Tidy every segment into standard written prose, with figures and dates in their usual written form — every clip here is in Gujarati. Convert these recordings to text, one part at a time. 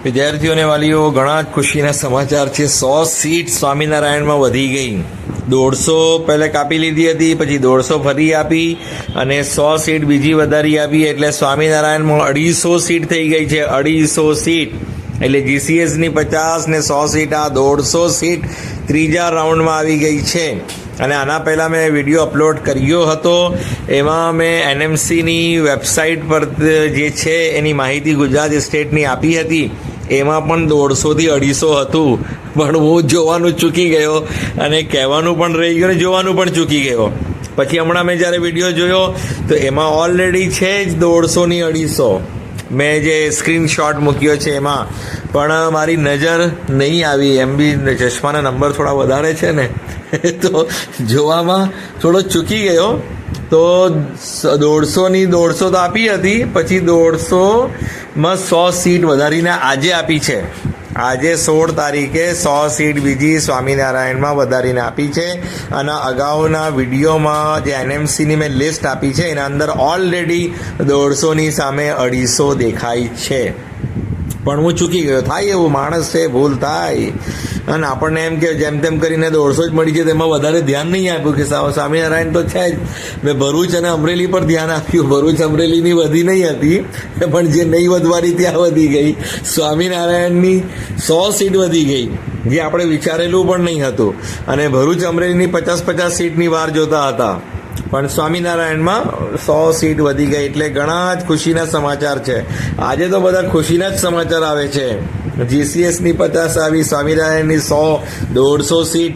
વિદ્યાર્થીઓને વાલીઓ ઘણા જ ખુશીના સમાચાર છે. 100 સીટ સ્વામિનારાયણમાં વધી ગઈ. 150 પહેલે કાપી લીધી હતી, પછી 150 ફરી આપી અને 100 સીટ બીજી વધારી આપી, એટલે સ્વામિનારાયણમાં 250 સીટ થઈ ગઈ છે. 250 સીટ એટલે જીસીએસની 50 ને 100 સીટ, આ 150 સીટ ત્રીજા રાઉન્ડમાં આવી ગઈ છે. અને આના પહેલાં મેં વિડીયો અપલોડ કર્યો હતો, એમાં મેં એનએમસીની વેબસાઇટ પર જે છે એની માહિતી ગુજરાત સ્ટેટની આપી હતી. એમાં પણ 150થી 250 હતું, પણ હું જોવાનું ચૂકી ગયો અને કહેવાનું પણ રહી ગયું અને જોવાનું પણ ચૂકી ગયો. પછી હમણાં મેં જ્યારે વિડીયો જોયો તો એમાં ઓલરેડી છે જ 150ની 250. મેં જે સ્ક્રીનશોટ મૂક્યો છે એમાં પણ મારી નજર નહીં આવી. એમ બી ચશ્માના નંબર થોડા વધારે છે ને તો જોવામાં થોડો ચૂકી ગયો. તો 150ની 150 તો આપી હતી, પછી 150માં 100 સીટ વધારીને આજે આપી છે. આજે 16 તારીખે 100 સીટ બીજી સ્વામિનારાયણમાં વધારીને આપી છે. અને અગાઉના વિડીયોમાં જે એનએમસીની મેં લિસ્ટ આપી છે એના અંદર ઓલરેડી 150ની સામે 250 દેખાય છે. પણ હું ચૂકી ગયો. થાય એવું, માણસ છે, ભૂલ થાય. અને આપણને એમ કે જેમ તેમ કરીને 150 જ મળી છે, તેમાં વધારે ધ્યાન નહીં આપ્યું કે સ્વામિનારાયણ તો છે જ. મેં ભરૂચ અને અમરેલી પર ધ્યાન આપ્યું. ભરૂચ અમરેલીની વધી નહીં હતી, પણ જે નહીં વધવાની ત્યાં વધી ગઈ. સ્વામિનારાયણની 100 સીટ વધી ગઈ, જે આપણે વિચારેલું પણ નહીં હતું. અને ભરૂચ અમરેલીની 50-50 સીટની વાર જોતા હતા, પણ સ્વામિનારાયણમાં 100 સીટ વધી ગઈ. એટલે ઘણા જ ખુશીના સમાચાર છે. આજે તો બધા ખુશીના જ સમાચાર આવે છે. જીસીએસની 50 આવી, સ્વામિનારાયણની 100, 150 સીટ,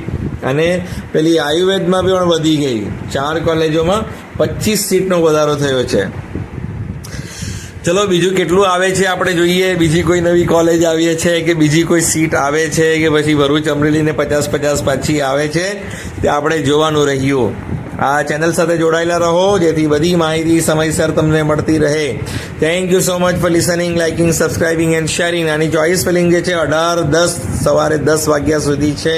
અને પેલી આયુર્વેદમાં પણ વધી ગઈ. 4 કોલેજોમાં 25 સીટનો વધારો થયો છે. ચલો બીજું કેટલું આવે છે આપણે જોઈએ. બીજી કોઈ નવી કોલેજ આવી છે કે બીજી કોઈ સીટ આવે છે કે પછી ભરૂચ અમરેલીને 50-50 પાછી આવે છે, તે આપણે જોવાનું રહ્યું. આ ચેનલ સાથે જોડાયેલા રહો, જેથી બધી માહિતી સમયસર તમને મળતી રહે. Thank you so much for listening, liking, subscribing and sharing. આની ચોઇસ ફિલિંગ જે છે 18-10 સવારે 10 વાગ્યા સુધી છે,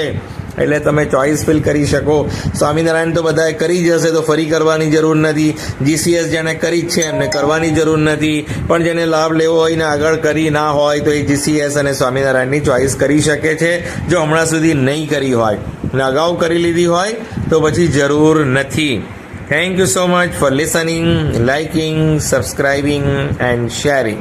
એટલે તમે ચોઇસ ફિલ કરી શકો. સ્વામિનારાયણ તો બધાએ કરી જ હશે, તો ફરી કરવાની જરૂર નથી. જીસીએસ જેને કરી જ છે એમને કરવાની જરૂર નથી, પણ જેને લાભ લેવો હોય ને આગળ કરી ના હોય તો એ જીસીએસ અને સ્વામિનારાયણની ચોઇસ કરી શકે છે, જો હમણાં સુધી નહીં કરી હોય અને અગાઉ કરી લીધી હોય તો પછી જરૂર નથી. Thank you so much for listening, liking, subscribing and sharing.